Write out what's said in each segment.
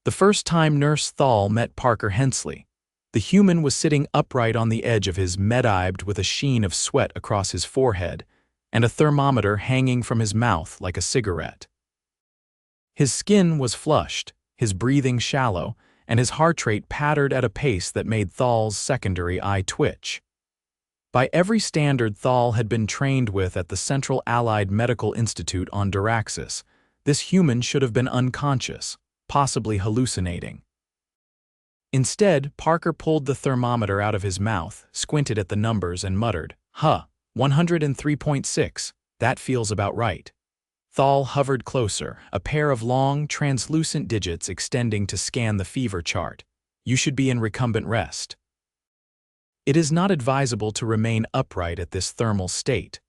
The first time Nurse Thol met Parker Hensley, the human was sitting upright on the edge of his med-ibed with a sheen of sweat across his forehead and a thermometer hanging from his mouth like a cigarette. His skin was flushed, his breathing shallow, and his heart rate pattered at a pace that made Thol's secondary eye twitch. By every standard Thol had been trained with at the Central Allied Medical Institute on Duraxis, this human should have been unconscious, possibly hallucinating. Instead, Parker pulled the thermometer out of his mouth, squinted at the numbers, and muttered, 103.6, that feels about right. Thol hovered closer, a pair of long, translucent digits extending to scan the fever chart. You should be in recumbent rest. It is not advisable to remain upright at this thermal state.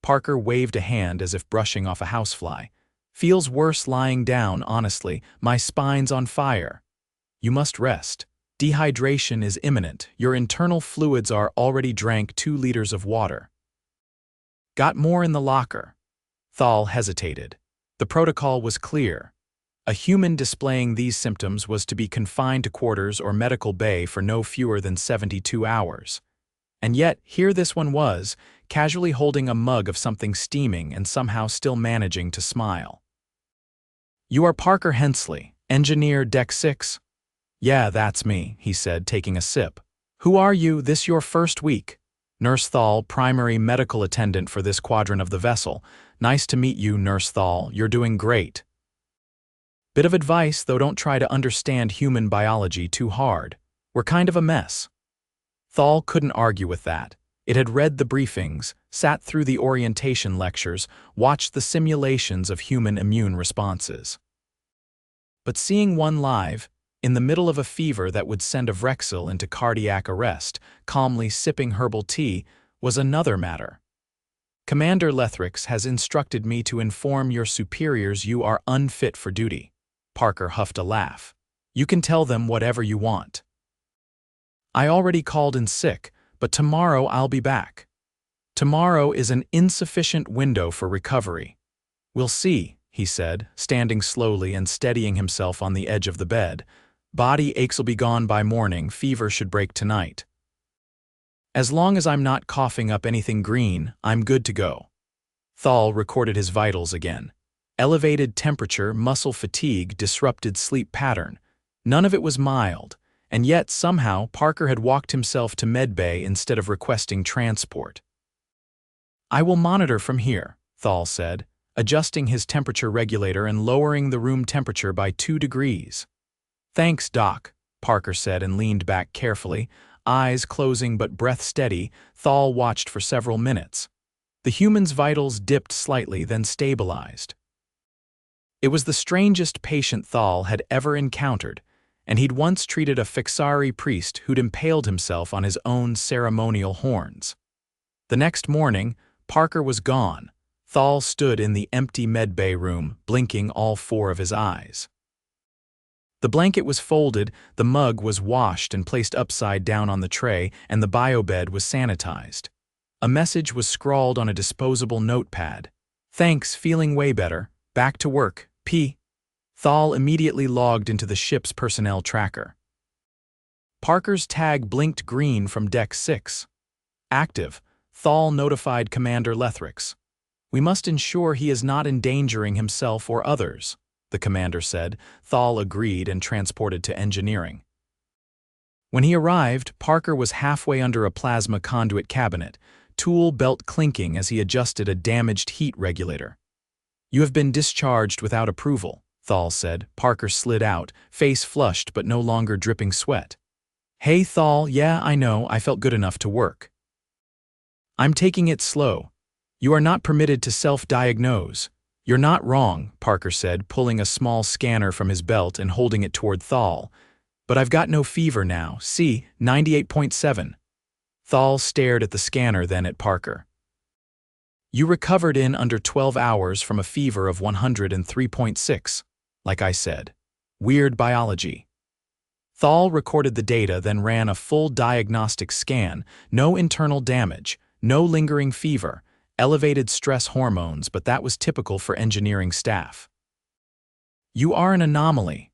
Parker waved a hand as if brushing off a housefly. Feels worse lying down, honestly. My spine's on fire. You must rest. Dehydration is imminent. Your internal fluids are already drank 2 liters of water. Got more in the locker. Thol hesitated. The protocol was clear. A human displaying these symptoms was to be confined to quarters or medical bay for no fewer than 72 hours. And yet, here this one was, casually holding a mug of something steaming and somehow still managing to smile. You are Parker Hensley, engineer Deck 6? Yeah, that's me, he said, taking a sip. Who are you? This your first week? Nurse Thol, primary medical attendant for this quadrant of the vessel. Nice to meet you, Nurse Thol. You're doing great. Bit of advice, though, don't try to understand human biology too hard. We're kind of a mess. Thol couldn't argue with that. It had read the briefings, sat through the orientation lectures, watched the simulations of human immune responses. But seeing one live, in the middle of a fever that would send a Vrexel into cardiac arrest, calmly sipping herbal tea, was another matter. Commander Lethrix has instructed me to inform your superiors you are unfit for duty. Parker huffed a laugh. You can tell them whatever you want. I already called in sick, but tomorrow I'll be back. Tomorrow is an insufficient window for recovery. We'll see, he said, standing slowly and steadying himself on the edge of the bed. Body aches will be gone by morning, fever should break tonight. As long as I'm not coughing up anything green, I'm good to go. Thol recorded his vitals again. Elevated temperature, muscle fatigue, disrupted sleep pattern. None of it was mild, and yet somehow Parker had walked himself to medbay instead of requesting transport. I will monitor from here, Thol said, adjusting his temperature regulator and lowering the room temperature by 2 degrees. Thanks, Doc, Parker said and leaned back carefully. Eyes closing but breath steady, Thol watched for several minutes. The human's vitals dipped slightly, then stabilized. It was the strangest patient Thol had ever encountered, and he'd once treated a Fixari priest who'd impaled himself on his own ceremonial horns. The next morning, Parker was gone. Thol stood in the empty medbay room, blinking all 4 of his eyes. The blanket was folded, the mug was washed and placed upside down on the tray, and the biobed was sanitized. A message was scrawled on a disposable notepad. Thanks, feeling way better. Back to work, P. Thol immediately logged into the ship's personnel tracker. Parker's tag blinked green from Deck 6. Active, Thol notified Commander Lethrix. We must ensure he is not endangering himself or others, the commander said. Thol agreed and transported to engineering. When he arrived, Parker was halfway under a plasma conduit cabinet, tool belt clinking as he adjusted a damaged heat regulator. You have been discharged without approval, Thol said. Parker slid out, face flushed but no longer dripping sweat. Hey, Thol, yeah, I know, I felt good enough to work. I'm taking it slow. You are not permitted to self-diagnose. You're not wrong, Parker said, pulling a small scanner from his belt and holding it toward Thol. But I've got no fever now. See, 98.7. Thol stared at the scanner, then at Parker. You recovered in under 12 hours from a fever of 103.6, like I said. Weird biology. Thol recorded the data, then ran a full diagnostic scan. No internal damage, no lingering fever, elevated stress hormones, but that was typical for engineering staff. You are an anomaly.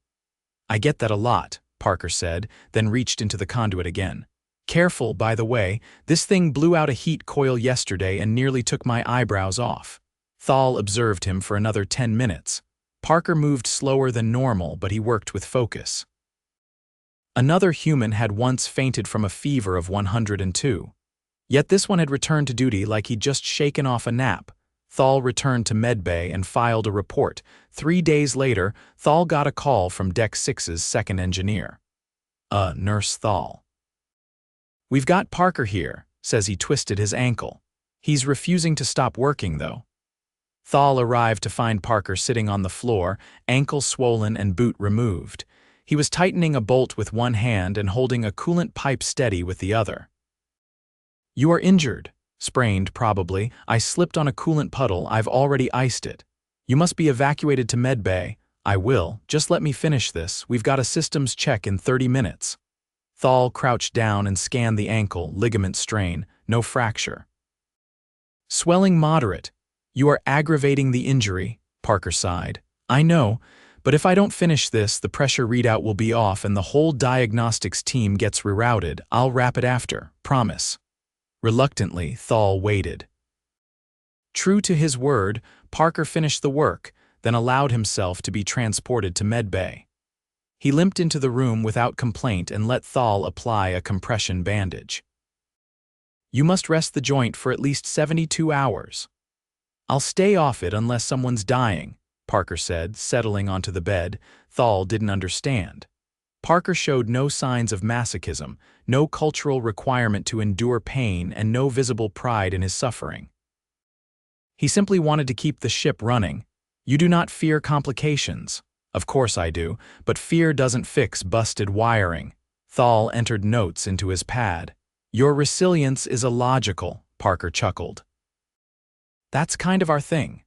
I get that a lot, Parker said, then reached into the conduit again. Careful, by the way, this thing blew out a heat coil yesterday and nearly took my eyebrows off. Thol observed him for another 10 minutes. Parker moved slower than normal, but he worked with focus. Another human had once fainted from a fever of 102. Yet this one had returned to duty like he'd just shaken off a nap. Thol returned to medbay and filed a report. 3 days later, Thol got a call from Deck 6's second engineer. Nurse Thol. "We've got Parker here," says he twisted his ankle. "He's refusing to stop working, though." Thol arrived to find Parker sitting on the floor, ankle swollen and boot removed. He was tightening a bolt with one hand and holding a coolant pipe steady with the other. "You are injured. Sprained, probably. I slipped on a coolant puddle. I've already iced it. You must be evacuated to medbay." "I will. Just let me finish this. We've got a systems check in 30 minutes. Thol crouched down and scanned the ankle, ligament strain, no fracture. "Swelling moderate. You are aggravating the injury," Parker sighed. "I know, but if I don't finish this, the pressure readout will be off and the whole diagnostics team gets rerouted. I'll wrap it after, promise." Reluctantly, Thol waited. True to his word, Parker finished the work, then allowed himself to be transported to medbay. He limped into the room without complaint and let Thol apply a compression bandage. "You must rest the joint for at least 72 hours. "I'll stay off it unless someone's dying," Parker said, settling onto the bed. Thol didn't understand. Parker showed no signs of masochism, no cultural requirement to endure pain, and no visible pride in his suffering. He simply wanted to keep the ship running. "You do not fear complications." "Of course I do, but fear doesn't fix busted wiring." Thol entered notes into his pad. "Your resilience is illogical," Parker chuckled. "That's kind of our thing."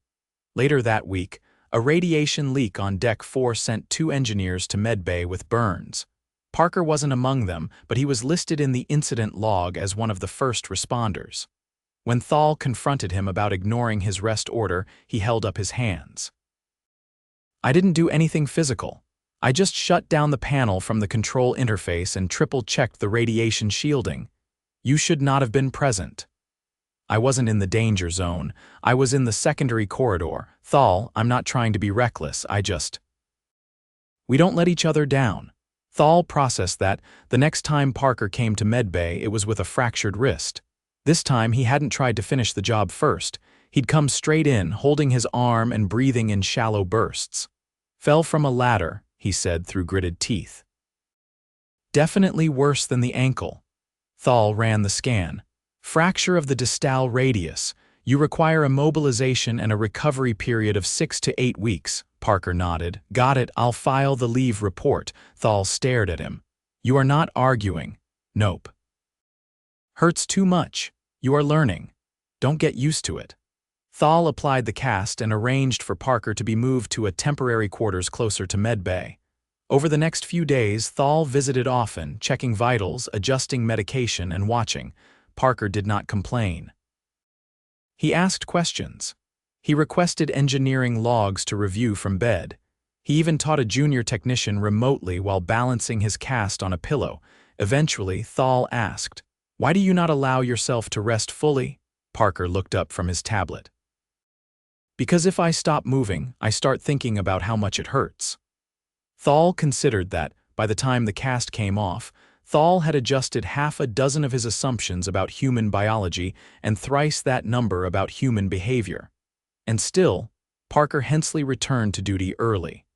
Later that week, a radiation leak on Deck 4 sent 2 engineers to medbay with burns. Parker wasn't among them, but he was listed in the incident log as one of the first responders. When Thol confronted him about ignoring his rest order, he held up his hands. "I didn't do anything physical. I just shut down the panel from the control interface and triple-checked the radiation shielding. You should not have been present. I wasn't in the danger zone. I was in the secondary corridor. Thol, I'm not trying to be reckless, We don't let each other down." Thol processed that. The next time Parker came to medbay, it was with a fractured wrist. This time he hadn't tried to finish the job first. He'd come straight in, holding his arm and breathing in shallow bursts. "Fell from a ladder," he said through gritted teeth. "Definitely worse than the ankle." Thol ran the scan. "Fracture of the distal radius. You require immobilization and a recovery period of 6 to 8 weeks. Parker nodded. "Got it, I'll file the leave report." Thol stared at him. "You are not arguing." "Nope." "Hurts too much. You are learning. Don't get used to it." Thol applied the cast and arranged for Parker to be moved to a temporary quarters closer to medbay. Over the next few days, Thol visited often, checking vitals, adjusting medication, and watching. Parker did not complain. He asked questions. He requested engineering logs to review from bed. He even taught a junior technician remotely while balancing his cast on a pillow. Eventually, Thol asked, "Why do you not allow yourself to rest fully?" Parker looked up from his tablet. "Because if I stop moving, I start thinking about how much it hurts." Thol considered that, by the time the cast came off, Thol had adjusted 6 of his assumptions about human biology and thrice that number about human behavior. And still, Parker Hensley returned to duty early.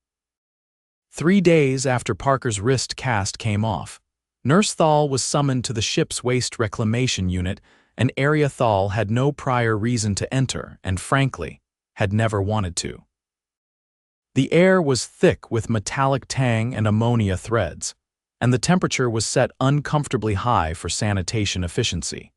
3 days after Parker's wrist cast came off, Nurse Thol was summoned to the ship's waste reclamation unit, an area Thol had no prior reason to enter and, frankly, had never wanted to. The air was thick with metallic tang and ammonia threads, and the temperature was set uncomfortably high for sanitation efficiency.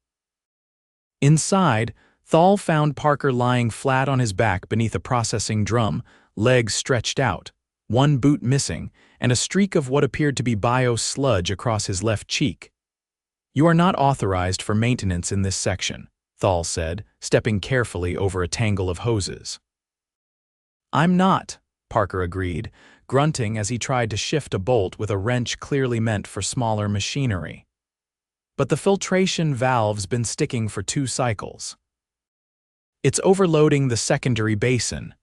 Inside, Thol found Parker lying flat on his back beneath a processing drum, legs stretched out, one boot missing, and a streak of what appeared to be bio-sludge across his left cheek. "You are not authorized for maintenance in this section," Thol said, stepping carefully over a tangle of hoses. "I'm not," Parker agreed. grunting as he tried to shift a bolt with a wrench clearly meant for smaller machinery. But the filtration valve's been sticking for 2 cycles. It's overloading the secondary basin.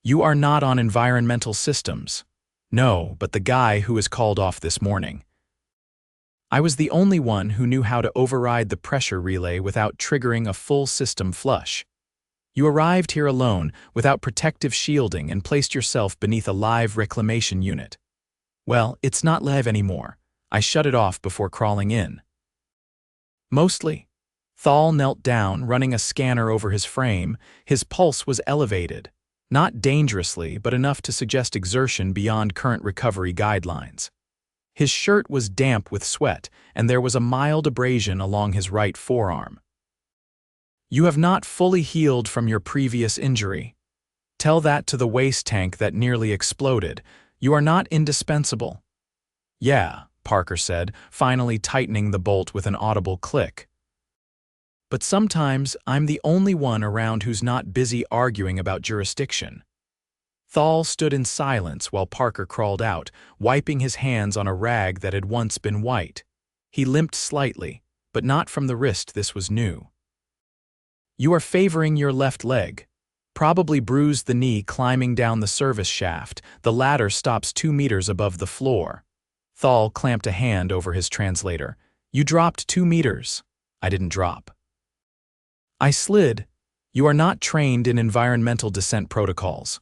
You are not on environmental systems. No, but the guy who was called off this morning. I was the only one who knew how to override the pressure relay without triggering a full system flush. You arrived here alone, without protective shielding, and placed yourself beneath a live reclamation unit. Well, it's not live anymore. I shut it off before crawling in. Mostly. Thol knelt down, running a scanner over his frame. His pulse was elevated. Not dangerously, but enough to suggest exertion beyond current recovery guidelines. His shirt was damp with sweat, and there was a mild abrasion along his right forearm. You have not fully healed from your previous injury. Tell that to the waste tank that nearly exploded. You are not indispensable. Yeah, Parker said, finally tightening the bolt with an audible click. But sometimes I'm the only one around who's not busy arguing about jurisdiction. Thol stood in silence while Parker crawled out, wiping his hands on a rag that had once been white. He limped slightly, but not from the wrist. This was new. You are favoring your left leg. Probably bruised the knee climbing down the service shaft. The ladder stops 2 meters above the floor. Thol clamped a hand over his translator. You dropped 2 meters. I didn't drop. I slid. You are not trained in environmental descent protocols.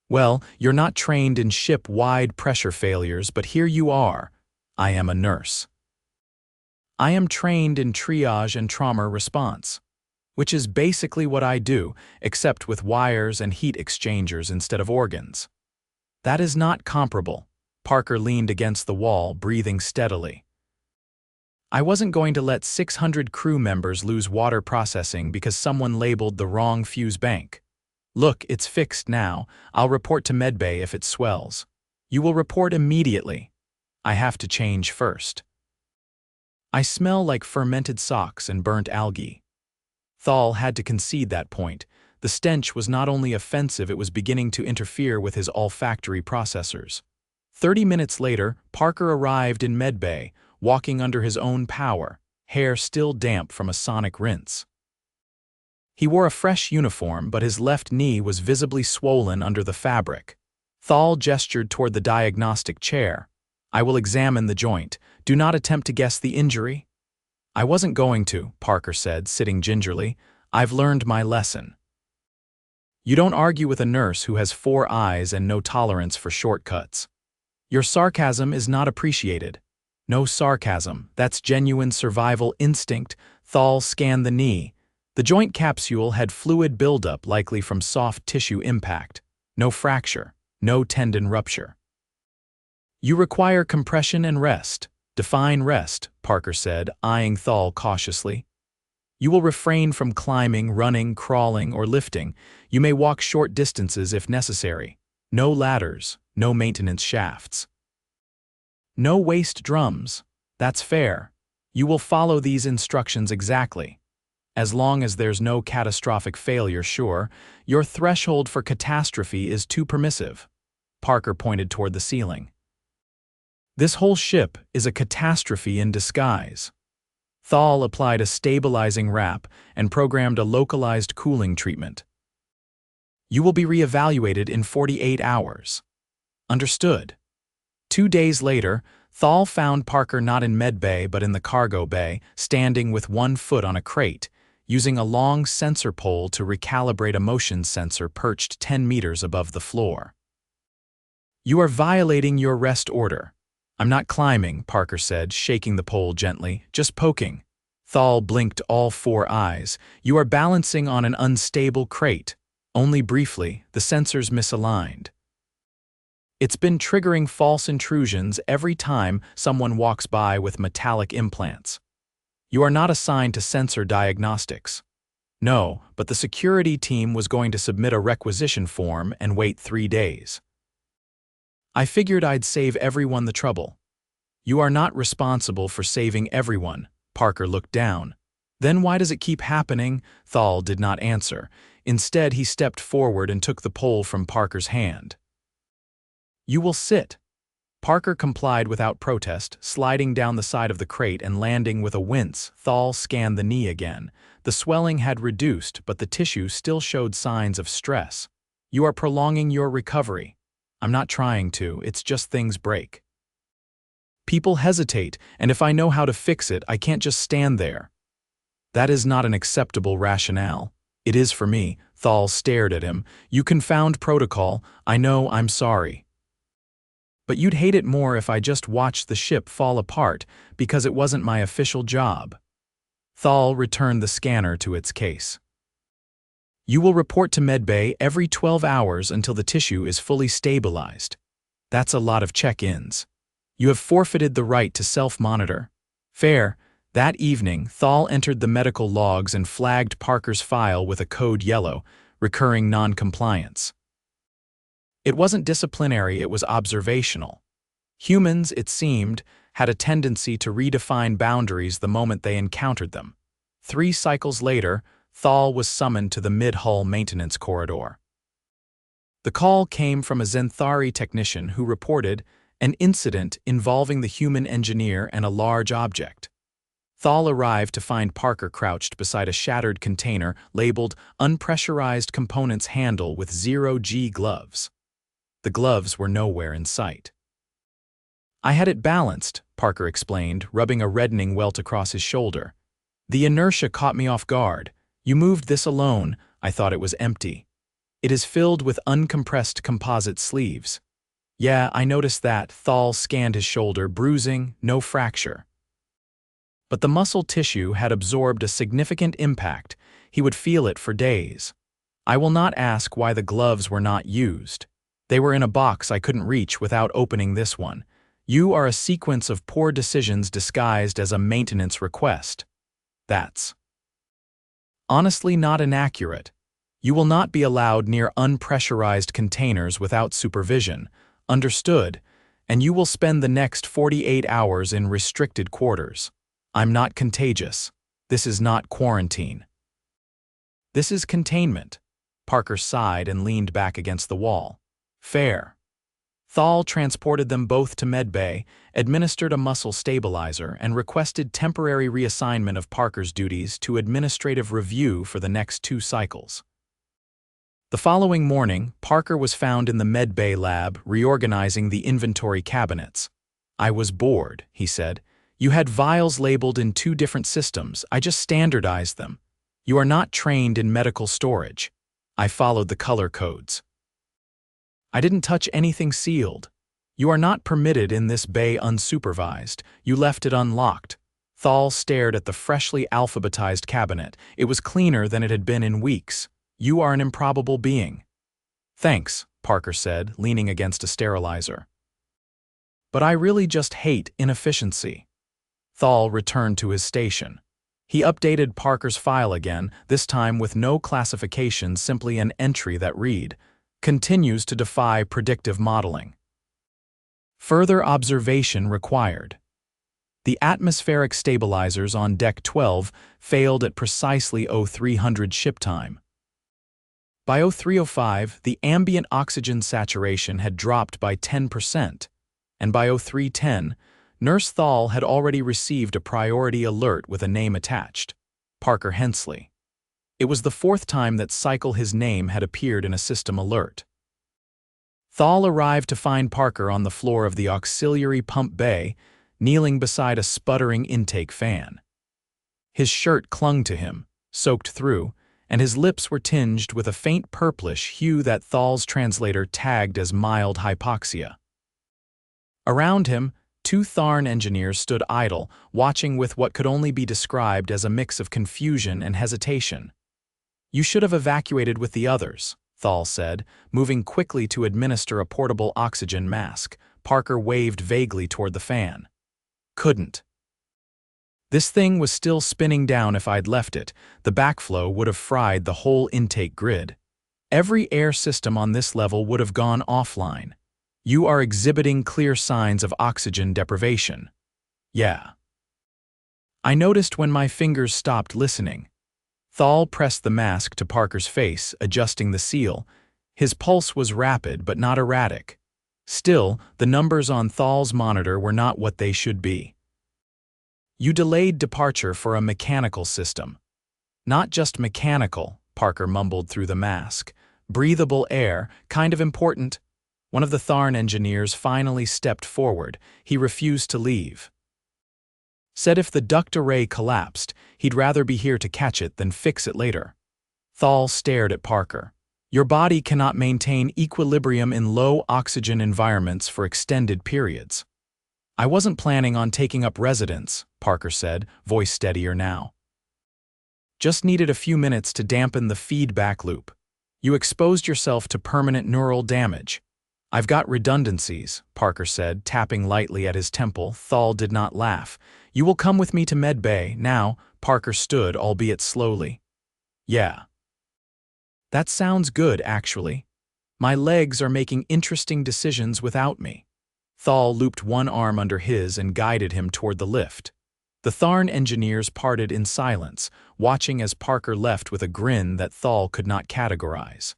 Well, you're not trained in ship-wide pressure failures, but here you are. I am a nurse. I am trained in triage and trauma response, which is basically what I do, except with wires and heat exchangers instead of organs. That is not comparable. Parker leaned against the wall, breathing steadily. I wasn't going to let 600 crew members lose water processing because someone labeled the wrong fuse bank. Look, it's fixed now. I'll report to medbay if it swells. You will report immediately. I have to change first. I smell like fermented socks and burnt algae. Thol had to concede that point. The stench was not only offensive, it was beginning to interfere with his olfactory processors. 30 minutes later, Parker arrived in medbay, walking under his own power, hair still damp from a sonic rinse. He wore a fresh uniform, but his left knee was visibly swollen under the fabric. Thol gestured toward the diagnostic chair. I will examine the joint. Do not attempt to guess the injury. I wasn't going to, Parker said, sitting gingerly. I've learned my lesson. You don't argue with a nurse who has 4 eyes and no tolerance for shortcuts. Your sarcasm is not appreciated. No sarcasm, that's genuine survival instinct. Thol scanned the knee. The joint capsule had fluid buildup likely from soft tissue impact. No fracture, no tendon rupture. You require compression and rest. Define rest, Parker said, eyeing Thol cautiously. You will refrain from climbing, running, crawling, or lifting. You may walk short distances if necessary. No ladders, no maintenance shafts. No waste drums. That's fair. You will follow these instructions exactly. As long as there's no catastrophic failure, sure. Your threshold for catastrophe is too permissive. Parker pointed toward the ceiling. This whole ship is a catastrophe in disguise. Thol applied a stabilizing wrap and programmed a localized cooling treatment. You will be reevaluated in 48 hours. Understood. 2 days later, Thol found Parker not in medbay but in the cargo bay, standing with 1 foot on a crate, using a long sensor pole to recalibrate a motion sensor perched 10 meters above the floor. You are violating your rest order. I'm not climbing, Parker said, shaking the pole gently, just poking. Thol blinked all 4 eyes. You are balancing on an unstable crate. Only briefly, the sensors misaligned. It's been triggering false intrusions every time someone walks by with metallic implants. You are not assigned to sensor diagnostics. No, but the security team was going to submit a requisition form and wait 3 days. I figured I'd save everyone the trouble. You are not responsible for saving everyone. Parker looked down. Then why does it keep happening? Thol did not answer. Instead, he stepped forward and took the pole from Parker's hand. You will sit. Parker complied without protest, sliding down the side of the crate and landing with a wince. Thol scanned the knee again. The swelling had reduced, but the tissue still showed signs of stress. You are prolonging your recovery. I'm not trying to, it's just things break. People hesitate, and if I know how to fix it, I can't just stand there. That is not an acceptable rationale. It is for me. Thol stared at him. You confound protocol. I know, I'm sorry. But you'd hate it more if I just watched the ship fall apart because it wasn't my official job. Thol returned the scanner to its case. You will report to medbay every 12 hours until the tissue is fully stabilized. That's a lot of check-ins. You have forfeited the right to self-monitor. Fair. That evening, Thol entered the medical logs and flagged Parker's file with a code yellow, recurring non-compliance. It wasn't disciplinary, it was observational. Humans, it seemed, had a tendency to redefine boundaries the moment they encountered them. 3 cycles later, Thol was summoned to the mid-hull maintenance corridor. The call came from a Zenthari technician who reported an incident involving the human engineer and a large object. Thol arrived to find Parker crouched beside a shattered container labeled Unpressurized Components Handle with 0G gloves. The gloves were nowhere in sight. I had it balanced, Parker explained, rubbing a reddening welt across his shoulder. The inertia caught me off guard. You moved this alone. I thought it was empty. It is filled with uncompressed composite sleeves. Yeah, I noticed that. Thol scanned his shoulder, bruising, no fracture. But the muscle tissue had absorbed a significant impact. He would feel it for days. I will not ask why the gloves were not used. They were in a box I couldn't reach without opening this one. You are a sequence of poor decisions disguised as a maintenance request. That's honestly not inaccurate. You will not be allowed near unpressurized containers without supervision. Understood, and you will spend the next 48 hours in restricted quarters. I'm not contagious. This is not quarantine. This is containment. Parker sighed and leaned back against the wall. Fair. Thol transported them both to medbay, administered a muscle stabilizer, and requested temporary reassignment of Parker's duties to administrative review for the next 2 cycles. The following morning, Parker was found in the medbay lab reorganizing the inventory cabinets. I was bored, he said. You had vials labeled in 2 different systems. I just standardized them. You are not trained in medical storage. I followed the color codes. I didn't touch anything sealed. You are not permitted in this bay unsupervised. You left it unlocked. Thol stared at the freshly alphabetized cabinet. It was cleaner than it had been in weeks. You are an improbable being. Thanks, Parker said, leaning against a sterilizer. But I really just hate inefficiency. Thol returned to his station. He updated Parker's file again, this time with no classification, simply an entry that read, "Continues to defy predictive modeling. Further observation required." The atmospheric stabilizers on Deck 12 failed at precisely 0300 ship time. By 0305, the ambient oxygen saturation had dropped by 10%, and by 0310, Nurse Thol had already received a priority alert with a name attached, Parker Hensley. It was the 4th time that cycle his name had appeared in a system alert. Thol arrived to find Parker on the floor of the auxiliary pump bay, kneeling beside a sputtering intake fan. His shirt clung to him, soaked through, and his lips were tinged with a faint purplish hue that Thol's translator tagged as mild hypoxia. Around him, 2 Tharn engineers stood idle, watching with what could only be described as a mix of confusion and hesitation. You should have evacuated with the others, Thol said, moving quickly to administer a portable oxygen mask. Parker waved vaguely toward the fan. Couldn't. This thing was still spinning down. If I'd left it, the backflow would have fried the whole intake grid. Every air system on this level would have gone offline. You are exhibiting clear signs of oxygen deprivation. Yeah. I noticed when my fingers stopped listening. Thol pressed the mask to Parker's face, adjusting the seal. His pulse was rapid but not erratic. Still, the numbers on Thol's monitor were not what they should be. You delayed departure for a mechanical system. Not just mechanical, Parker mumbled through the mask. Breathable air, kind of important. One of the Tharn engineers finally stepped forward. He refused to leave. Said if the duct array collapsed, he'd rather be here to catch it than fix it later. Thol stared at Parker. Your body cannot maintain equilibrium in low-oxygen environments for extended periods. I wasn't planning on taking up residence, Parker said, voice steadier now. Just needed a few minutes to dampen the feedback loop. You exposed yourself to permanent neural damage. I've got redundancies, Parker said, tapping lightly at his temple. Thol did not laugh. You will come with me to Med Bay. Now, Parker stood, albeit slowly. Yeah. That sounds good, actually. My legs are making interesting decisions without me. Thol looped one arm under his and guided him toward the lift. The Tharn engineers parted in silence, watching as Parker left with a grin that Thol could not categorize.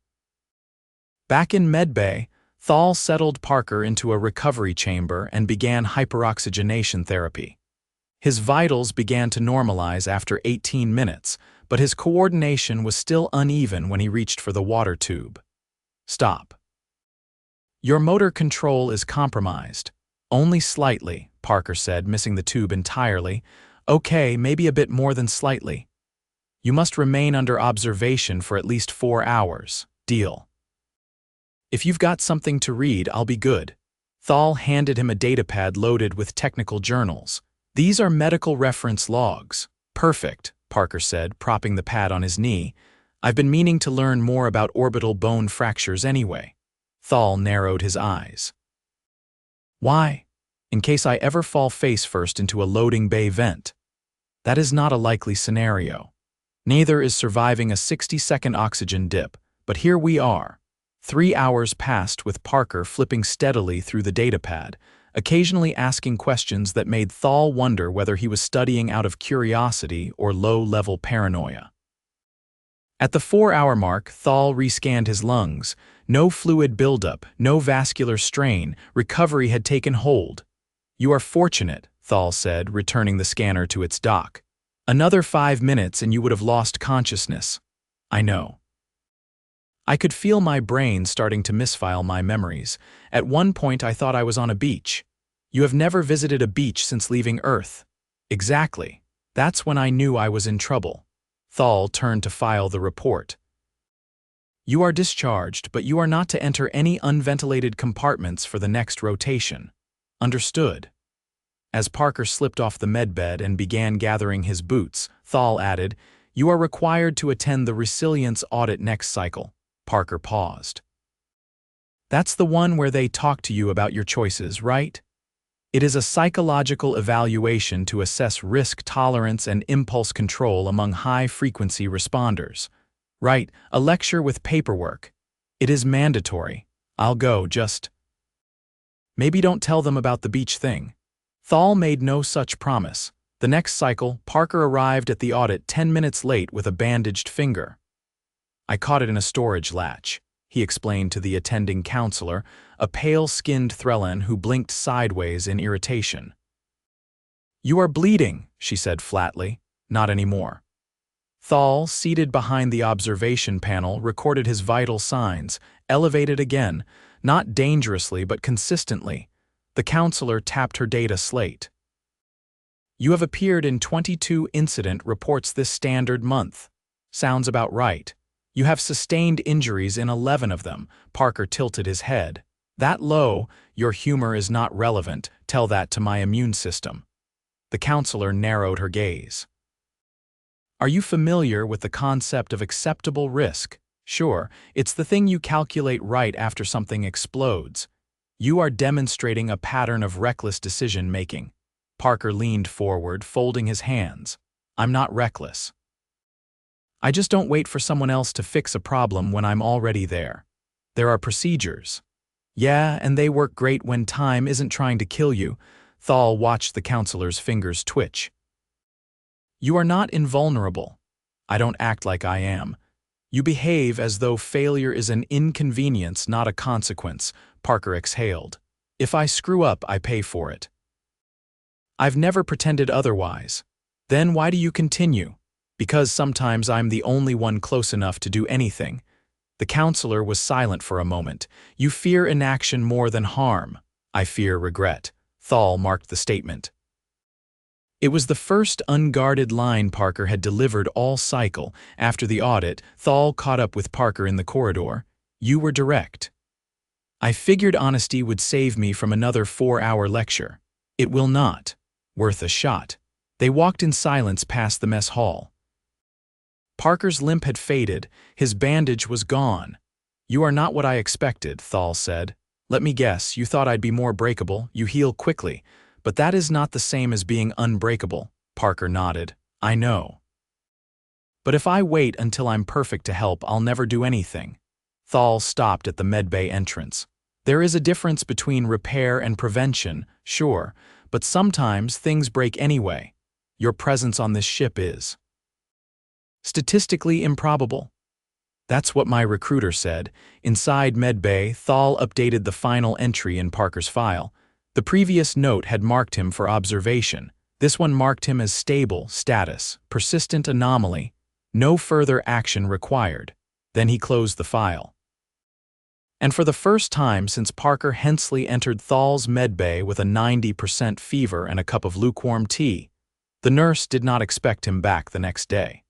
Back in Med Bay, Thol settled Parker into a recovery chamber and began hyperoxygenation therapy. His vitals began to normalize after 18 minutes, but his coordination was still uneven when he reached for the water tube. Stop. Your motor control is compromised. Only slightly, Parker said, missing the tube entirely. Okay, maybe a bit more than slightly. You must remain under observation for at least 4 hours. Deal. If you've got something to read, I'll be good. Thol handed him a datapad loaded with technical journals. These are medical reference logs. Perfect, Parker said, propping the pad on his knee. I've been meaning to learn more about orbital bone fractures anyway. Thol narrowed his eyes. Why? In case I ever fall face first into a loading bay vent. That is not a likely scenario. Neither is surviving a 60-second oxygen dip, but here we are. 3 hours passed with Parker flipping steadily through the datapad, occasionally asking questions that made Thol wonder whether he was studying out of curiosity or low-level paranoia. At the 4-hour mark, Thol rescanned his lungs. No fluid buildup, no vascular strain. Recovery had taken hold. You are fortunate, Thol said, returning the scanner to its dock. Another 5 minutes and you would have lost consciousness. I know. I could feel my brain starting to misfile my memories. At one point I thought I was on a beach. You have never visited a beach since leaving Earth. Exactly. That's when I knew I was in trouble. Thol turned to file the report. You are discharged, but you are not to enter any unventilated compartments for the next rotation. Understood. As Parker slipped off the medbed and began gathering his boots, Thol added, You are required to attend the resilience audit next cycle. Parker paused. That's the one where they talk to you about your choices, right? It is a psychological evaluation to assess risk tolerance and impulse control among high-frequency responders. Right, a lecture with paperwork. It is mandatory. I'll go, just... Maybe don't tell them about the beach thing. Thol made no such promise. The next cycle, Parker arrived at the audit 10 minutes late with a bandaged finger. I caught it in a storage latch, he explained to the attending counselor, a pale-skinned Threllan who blinked sideways in irritation. You are bleeding, she said flatly. Not anymore. Thol, seated behind the observation panel, recorded his vital signs, elevated again, not dangerously but consistently. The counselor tapped her data slate. You have appeared in 22 incident reports this standard month. Sounds about right. You have sustained injuries in 11 of them. Parker tilted his head. That low, your humor is not relevant. Tell that to my immune system. The counselor narrowed her gaze. Are you familiar with the concept of acceptable risk? Sure, it's the thing you calculate right after something explodes. You are demonstrating a pattern of reckless decision-making. Parker leaned forward, folding his hands. I'm not reckless. I just don't wait for someone else to fix a problem when I'm already there. There are procedures. Yeah, and they work great when time isn't trying to kill you. Thol watched the counselor's fingers twitch. You are not invulnerable. I don't act like I am. You behave as though failure is an inconvenience, not a consequence, Parker exhaled. If I screw up, I pay for it. I've never pretended otherwise. Then why do you continue? Because sometimes I'm the only one close enough to do anything. The counselor was silent for a moment. You fear inaction more than harm. I fear regret. Thol marked the statement. It was the first unguarded line Parker had delivered all cycle. After the audit, Thol caught up with Parker in the corridor. You were direct. I figured honesty would save me from another 4-hour lecture. It will not. Worth a shot. They walked in silence past the mess hall. Parker's limp had faded. His bandage was gone. You are not what I expected, Thol said. Let me guess, you thought I'd be more breakable. You heal quickly. But that is not the same as being unbreakable, Parker nodded. I know. But if I wait until I'm perfect to help, I'll never do anything. Thol stopped at the medbay entrance. There is a difference between repair and prevention, sure, but sometimes things break anyway. Your presence on this ship is statistically improbable. That's what my recruiter said. Inside medbay, Thol updated the final entry in Parker's file. The previous note had marked him for observation. This one marked him as stable status, persistent anomaly, no further action required. Then he closed the file. And for the first time since Parker Hensley entered Thol's medbay with a 90% fever and a cup of lukewarm tea, the nurse did not expect him back the next day.